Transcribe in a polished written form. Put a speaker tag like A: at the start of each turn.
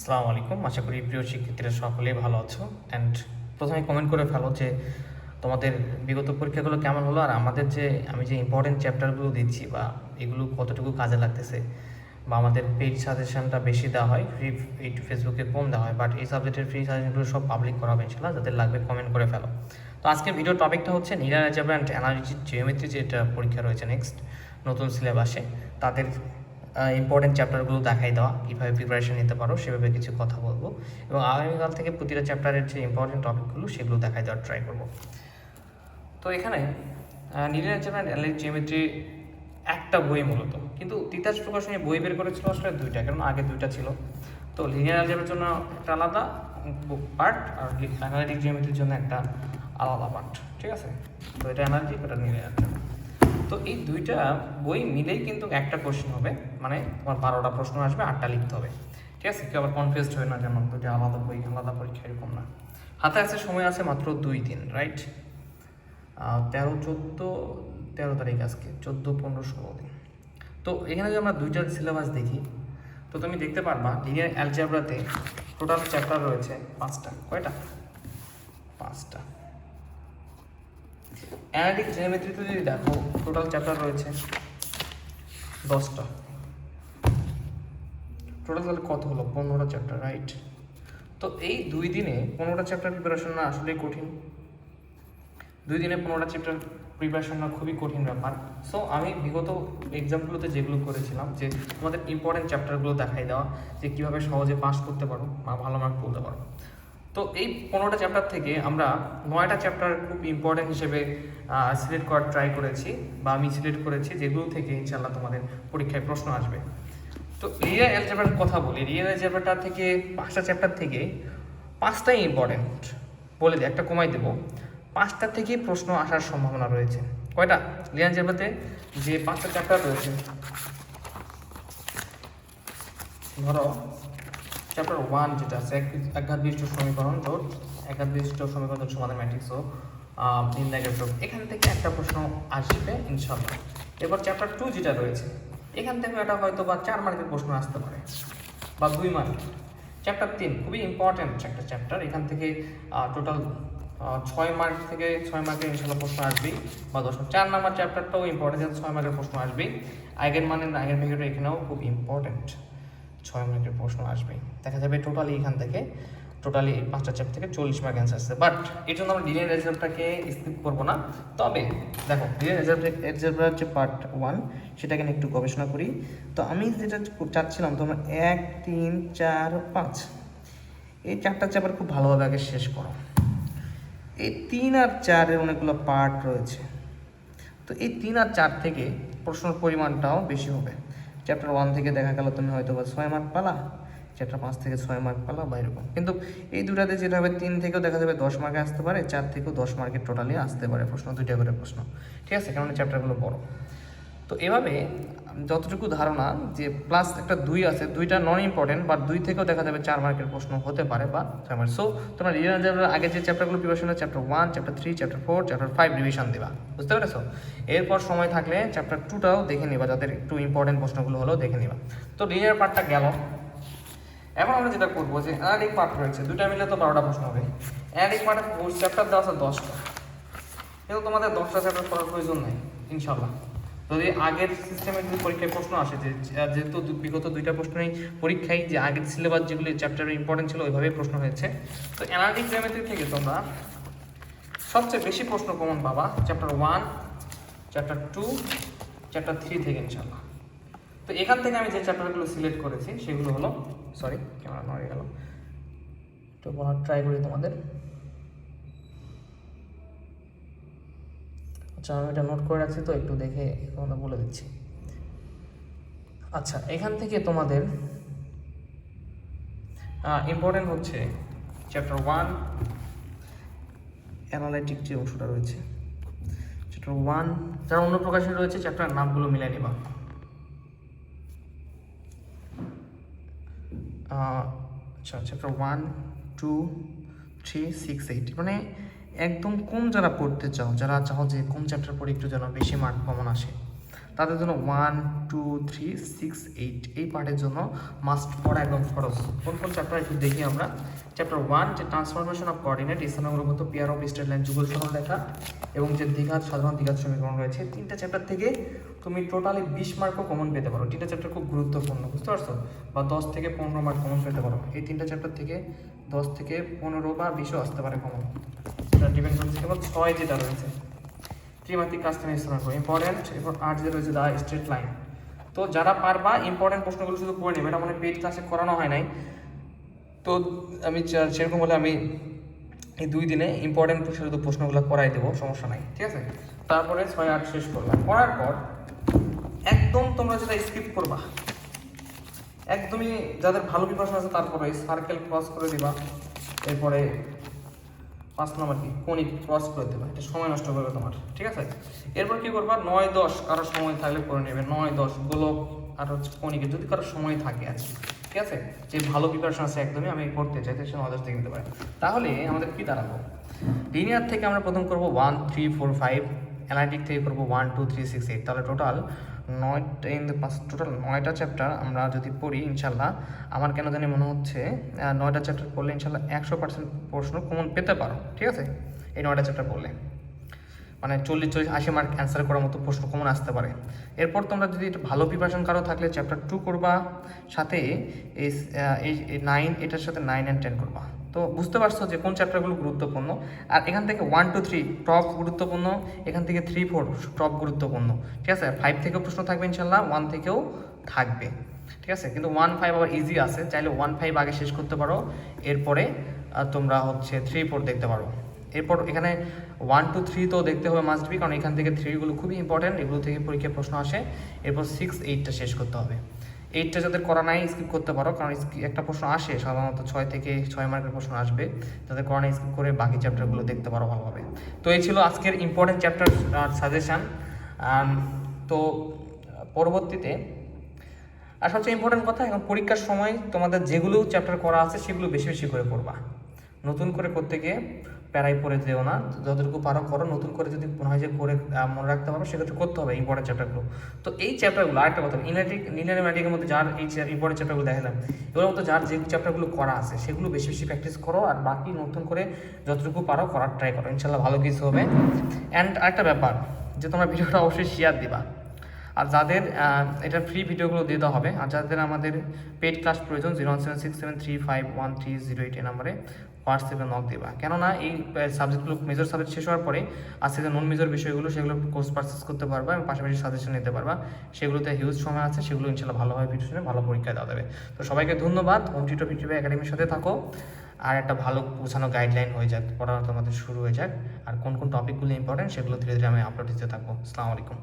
A: আসসালামু আলাইকুম। আশা করি প্রিয় শিক্ষার্থীরা সকলেই ভালো আছো। অ্যান্ড প্রথমে কমেন্ট করে ফেলো যে তোমাদের বিগত পরীক্ষাগুলো কেমন হলো, আর আমাদের যে আমি যে ইম্পর্টেন্ট চ্যাপ্টারগুলো দিচ্ছি বা এগুলো কতটুকু কাজে লাগতেছে, বা আমাদের পেইড সাজেশনটা বেশি দেওয়া হয়, ফেসবুকে কম দেওয়া হয়, বাট এই সাবজেক্টের ফ্রি সাজেশনগুলো সব পাবলিক করা হবে ইনশাল্লাহ। যাদের লাগবে কমেন্ট করে ফেলো। তো আজকের ভিডিও টপিকটা হচ্ছে linear algebra and analytic geometry, যেটা পরীক্ষা রয়েছে নেক্সট নতুন সিলেবাসে, তাদের ইম্পর্টেন্ট চ্যাপ্টারগুলো দেখাই দেওয়া, কীভাবে প্রিপারেশন নিতে পারো সেভাবে কিছু কথা বলবো, এবং আগামীকাল থেকে প্রতিটা চ্যাপ্টারের যে ইম্পর্টেন্ট টপিকগুলো সেগুলো দেখাই দেওয়ার ট্রাই করবো। তো এখানে linear algebra and analytic geometry একটা বই মূলত, কিন্তু তিতাস প্রকাশনী বই বের করেছিল আসলে দুইটা, কারণ আগে দুইটা ছিল। তো লিনিয়ার অ্যালজেব্রার জন্য একটা আলাদা পার্ট, আর অ্যানালিটিক জিওমেট্রির জন্য একটা আলাদা পার্ট, ঠিক আছে? তো এটা অ্যানালিটিক, এটা লিনিয়ার অ্যালজেব্রা। তো এই দুইটা বই মিলেই কিন্তু একটা কোশ্চেন হবে, মানে তোমার 12টা প্রশ্ন আসবে, 8টা লিখতে হবে, ঠিক আছে? কেউ আবার কনফিউজড হয় না যেমন দুইটা আলাদা বই আলাদা পরীক্ষা, এরকম না। হাতে আছে, সময় আছে মাত্র 2 দিন, রাইট? 13 তারিখ আজকে, 14, 15, 16 দিন। তো এখানে যদি আমরা দুইটার সিলেবাস দেখি, তো তুমি দেখতে পারবা লিনিয়ার অ্যালজেব্রাতে টোটাল চ্যাপ্টার রয়েছে 5টা। কয়টা? 5টা। অ্যানালিটিক জিওমেট্রিতে যদি দেখো টোটাল চ্যাপ্টার রয়েছে 10টা। টোটাল তাহলে কত হলো? 15টা চ্যাপ্টার, রাইট? তো এই 2 দিনে 15টা চ্যাপ্টার প্রিপারেশন না আসলেই কঠিন। 2 দিনে 15টা চ্যাপ্টার প্রিপারেশন না খুবই কঠিন ব্যাপার। সো আমি বিগত এক্সামগুলোতে যেগুলো করেছিলাম, যে তোমাদের ইম্পর্টেন্ট চ্যাপ্টারগুলো দেখাই দেওয়া, যে কীভাবে সহজে পাস করতে পারো বা ভালো মার্ক তুলতে পারো। তো এই 15টা চ্যাপ্টার থেকে আমরা 9টা চ্যাপ্টার খুব ইম্পর্টেন্ট হিসেবে সিলেক্ট করার ট্রাই করেছি, বা আমি সিলেক্ট করেছি, যেগুলো থেকে ইনশাল্লাহ তোমাদের পরীক্ষায় প্রশ্ন আসবে। তো লিনিয়ার অ্যালজেব্রার কথা বলি, লিনিয়ার অ্যালজেব্রাটা থেকে 5টা চ্যাপ্টার থেকে 5টাই ইম্পর্টেন্ট বলে দিই, একটা কমাই দেবো। 5টা থেকেই প্রশ্ন আসার সম্ভাবনা রয়েছে। কয়টা? লিনিয়ার অ্যালজেব্রাতে যে 5টা চ্যাপ্টার রয়েছে, ধরো চ্যাপ্টার 1 যেটা আছে একঘাত বিশিষ্ট সমীকরণ ডট একঘাত বিশিষ্ট সমীকরণ সমাধান ম্যাট্রিক্স ও নির্ণয় প্রয়োগ, এখান থেকে একটা প্রশ্ন আসবে ইনশাল্লাহ। এরপর চ্যাপ্টার 2 যেটা রয়েছে, এখান থেকে এটা হয়তো বা 4 মার্কের প্রশ্ন আসতে পারে, বা 2 মার্ক। চ্যাপ্টার 3 খুবই ইম্পর্ট্যান্ট একটা চ্যাপ্টার, এখান থেকে টোটাল 6 মার্ক থেকে 6 মার্কের ইনশাল্লাহ প্রশ্ন আসবেই, বা 10। 4 নাম্বার চ্যাপ্টারটাও ইম্পর্টেন্ট, 6 মার্কের প্রশ্ন আসবেই। আইগেন মানের আইগেন ভ্যালুটা এখানেও খুব ইম্পর্টেন্ট, 6 মার্কের প্রশ্ন আসবেই। দেখা যাবে টোটালি এখান থেকে টোটালি 5টা চ্যাপ্টার থেকে 40 মার্ক অ্যান্সার আসছে। বাট এর জন্য আমরা লিনিয়ার অ্যালজেব্রাটাকে স্কিপ করবো না। তবে দেখো লিনিয়ার অ্যালজেব্রার যে পার্ট 1 সেটাকে নিয়ে একটু গবেষণা করি। তো আমি যেটা চাচ্ছিলাম, তোমরা 1, 3, 4, 5 এই 4টা চ্যাপ্টার খুব ভালোভাবে আগে শেষ করো। এই 3 আর 4-এর অনেকগুলো পার্ট রয়েছে, তো এই 3 আর 4 থেকে প্রশ্নের পরিমাণটাও বেশি হবে। চ্যাপ্টার 1 থেকে দেখা গেল তুমি হয়তো বা 6 মার্ক পালা, চ্যাপ্টার 5 থেকে 6 মার্ক পালা, বা এরকম। কিন্তু এই দুটাতে যেটা হবে, 3 থেকেও দেখা যাবে 10 মার্কে আসতে পারে, 4 থেকেও 10 মার্কের টোটালি আসতে পারে প্রশ্ন, 2টা করে প্রশ্ন, ঠিক আছে? কারণ চ্যাপ্টারগুলো বড়। তো এভাবে যতটুকু ধারণা, যে প্লাস একটা 2 আছে, 2টা নন ইম্পর্টেন্ট, বাট 2 থেকেও দেখা যাবে 4 মার্কের প্রশ্ন হতে পারে, বা 6 মার্ক। সো তোমরা লিনিয়ার অ্যালজেব্রার আগে যে চ্যাপ্টারগুলো প্রিপারেশন হয়, chapter 1, chapter 3, chapter 4, chapter 5 revision দেবা, বুঝতে পেরেছো? এরপর সময় থাকলে চ্যাপ্টার 2টাও দেখে নিবা, যাদের একটু ইম্পর্টেন্ট প্রশ্নগুলো হলেও দেখে নিবা। তো লিনিয়ার পার্টটা গেল। এখন আমরা যেটা করবো, যে অ্যানালিটিক পার্ট রয়েছে, 2টা মিলে তো 12টা প্রশ্ন হবে। অ্যানালিটিক পার্টে চ্যাপ্টার দেওয়া আছে 10টা, কিন্তু তোমাদের 10টা চ্যাপ্টার করার প্রয়োজন নেই ইনশাল্লাহ। যদি আগের সিস্টেমের যদি পরীক্ষায় প্রশ্ন আসে, যে যেহেতু বিগত 2টা প্রশ্নই পরীক্ষায় যে আগের সিলেবাস যেগুলি চ্যাপ্টারের ইম্পর্টেন্ট ছিল ওইভাবেই প্রশ্ন হয়েছে। তো অ্যানালিটিক জিওমেট্রি থেকে তোমরা সবচেয়ে বেশি প্রশ্ন কমন পাবা চ্যাপ্টার 1, চ্যাপ্টার 2, চ্যাপ্টার 3 থেকে ইনশাল্লাহ। তো এখান থেকে আমি যে চ্যাপ্টারগুলো সিলেক্ট করেছি সেগুলো হলো, সরি ক্যামেরা নড়ে গেল, একটু বলার ট্রাই করি তোমাদের। আচ্ছা, আমি এটা নোট করে রাখছি, তো একটু দেখে তোমাদের বলে দিচ্ছি। আচ্ছা, এখান থেকে তোমাদের ইম্পর্টেন্ট হচ্ছে চ্যাপ্টার 1 অ্যানালাইটিক যে অংশটা রয়েছে, চ্যাপ্টার 1 যারা অন্য প্রকাশে রয়েছে চ্যাপ্টার নামগুলো মিলে নিবা। আচ্ছা, চ্যাপ্টার 1, 2, 3, 6, 8, মানে একদম কম যারা পড়তে চাও, যারা চাও যে কোন চ্যাপ্টার পড়ে একটু যেন বেশি মার্ক কমন আসে, তাদের জন্য 1, 2, 3, 6, 8 এই পার্টের জন্য মাস্ট পড়া একদম খরচ। কোন কোন চ্যাপ্টার একটু দেখি আমরা। চ্যাপ্টার 1 যে ট্রান্সফরমেশন অফ কোঅর্ডিনেট, স্থানাঙ্কগত পেয়ার অফ স্ট্রেট লাইন যুগল সরল রেখা এবং যে দ্বিঘাত সাধারণ দ্বিঘাত সমীকরণ রয়েছে, তিনটা চ্যাপ্টার থেকে তুমি টোটালি 20 মার্কও কমন পেতে পারো। তিনটা চ্যাপ্টার খুব গুরুত্বপূর্ণ, বুঝতে পারছো? বা 10 থেকে 15 মার্ক কমন পেতে পারো। এই তিনটা চ্যাপ্টার থেকে 10 থেকে 15 বা 20ও আসতে পারে কমন। এটা ডিপেন্ড করছে কেবল 6 যেটা রয়েছে ত্রিমাত্রিক কাস্টম স্থানাঙ্ক ইম্পর্টেন্ট, এবং 8 যে রয়েছে দা স্ট্রেট লাইন। তো যারা পারবা ইম্পর্টেন্ট প্রশ্নগুলো শুধু করে নেবে, এটা মানে পেইড ক্লাসে করানো হয় নাই। তো আমি সেরকম হলে আমি এই 2 দিনে ইম্পর্টেন্ট শুধু প্রশ্নগুলো করাই দেবো, সমস্যা নাই, ঠিক আছে? তারপরে 6, 8 শেষ করলাম। করার পর একদম তোমরা যেটা স্কিপ করবা, একদমই যাদের ভালো প্রিপারেশন আছে তারপরে সার্কেল ক্রস করে দিবা, এরপরে 5 নম্বর কি কোণিক ক্রস করে দেবা, এটা সময় নষ্ট করবে তোমার, ঠিক আছে? এরপর কি করবা, 9, 10 কারো সময় থাকলে করে নেবে, 9, 10 গোলক আর হচ্ছে কোণিকে যদি কারো সময় থাকে আর কি, ঠিক আছে? যে ভালো প্রিপারেশন আছে একদমই আমি পড়তে চাই সে 9, 10 থেকে নিতে পারে। তাহলে আমাদের কি দাঁড়াবো, লিনিয়ার থেকে আমরা প্রথম করবো 1, 3, 4, 5, অ্যানালিটিক থেকে করবো 1, 2, 3, 6, 8, তাহলে টোটাল 9টা চ্যাপ্টার আমরা যদি পড়ি ইনশাল্লাহ, আমার কেন জানি মনে হচ্ছে 9টা চ্যাপ্টার পড়লে ইনশাল্লাহ 100% প্রশ্ন কমন পেতে পারো, ঠিক আছে? এই 9টা চ্যাপ্টার পড়লে মানে 40, 80 মার্ক অ্যান্সার করার মতো প্রশ্ন কমন আসতে পারে। এরপর তোমরা যদি একটু ভালো প্রিপারেশন কারো থাকলে চ্যাপ্টার 2 করবা, সাথে এই 9 এটার সাথে 9 and 10 করবা। তো বুঝতে পারছো যে কোন চ্যাপ্টারগুলো গুরুত্বপূর্ণ। আর এখান থেকে 1, 2, 3 টপ গুরুত্বপূর্ণ, এখান থেকে 3, 4 টপ গুরুত্বপূর্ণ, ঠিক আছে? 5 থেকেও প্রশ্ন থাকবে ইনশাল্লাহ, 1 থেকেও থাকবে, ঠিক আছে? কিন্তু 1, 5 আবার ইজি আছে, চাইলে 1, 5 আগে শেষ করতে পারো, এরপরে তোমরা হচ্ছে 3, 4 দেখতে পারো। এরপর এখানে 1, 2, 3 তো দেখতে হবে মাস্ট বি, কারণ এখান থেকে 3গুলো খুবই ইম্পর্টেন্ট, এগুলো থেকে পরীক্ষায় প্রশ্ন আসে। এরপর 6, 8টা শেষ করতে হবে। 8টা যাদের করা নাই স্কিপ করতে পারো, কারণ একটা প্রশ্ন আসে সাধারণত 6 থেকে 6 মার্কের প্রশ্ন আসবে, যাদের করা নাই স্কিপ করে বাকি চ্যাপ্টারগুলো দেখতে পারো ভালোভাবে। তো এই ছিল আজকের ইম্পর্টেন্ট চ্যাপ্টার সাজেশান। তো পরবর্তীতে আর সবচেয়ে ইম্পর্টেন্ট কথা, এখন পরীক্ষার সময় তোমাদের যেগুলো চ্যাপ্টার করা আছে সেগুলো বেশি বেশি করে পড়বা, নতুন করে করতে গিয়ে প্যারাই পড়ে যেও না, যতটুকু পারো করো। নতুন করে যদি মনে হয় যে করে মনে রাখতে পারো সেক্ষেত্রে করতে হবে ইম্পর্টেন্ট চ্যাপ্টারগুলো। তো এই চ্যাপ্টারগুলো আরেকটা কথা, লিনিয়ার ম্যাথমেটিক্সের মধ্যে যার এই ইম্পর্টেন্ট চ্যাপ্টারগুলো দেখালাম, এগুলোর মধ্যে যার যে চ্যাপ্টারগুলো করা আছে সেগুলো বেশি বেশি প্র্যাকটিস করো, আর বাকি নতুন করে যতটুকু পারো করার ট্রাই করো, ইনশাল্লাহ ভালো কিছু হবে। অ্যান্ড আরেকটা ব্যাপার যে তোমরা ভিডিওটা অবশ্যই শেয়ার দিবা, আর যাদের এটা ফ্রি ভিডিওগুলো দিয়ে দেওয়া হবে, আর যাদের আমাদের পেড ক্লাস প্রয়োজন 01767351308 এই নাম্বারে হোয়াটসঅ্যাপে নক দেবা। কেননা এই সাবজেক্টগুলো মেজর সাবজেক্ট শেষ হওয়ার পরে আজকে যে নন মেজর বিষয়গুলো সেগুলো কোর্স পারচেস করতে পারবা এবং পাশাপাশি সাজেশন নিতে পারবা, সেগুলোতে হিউজ সময় আছে, সেগুলো ইনশাল্লাহ ভালোভাবে ভিডিও ভালো পরীক্ষা দেওয়া যাবে। তো সবাইকে ধন্যবাদ। হোম টিউটর পিটিভি একাডেমির সাথে থাকো, আর একটা ভালো গোছানো গাইডলাইন হয়ে যাক, পড়ানো তোমাদের শুরু হয়ে যাক, আর কোন কোন টপিকগুলো ইম্পর্টেন্ট সেগুলো ধীরে ধীরে আমি আপলোড দিতে থাকবো। আসসালামু আলাইকুম।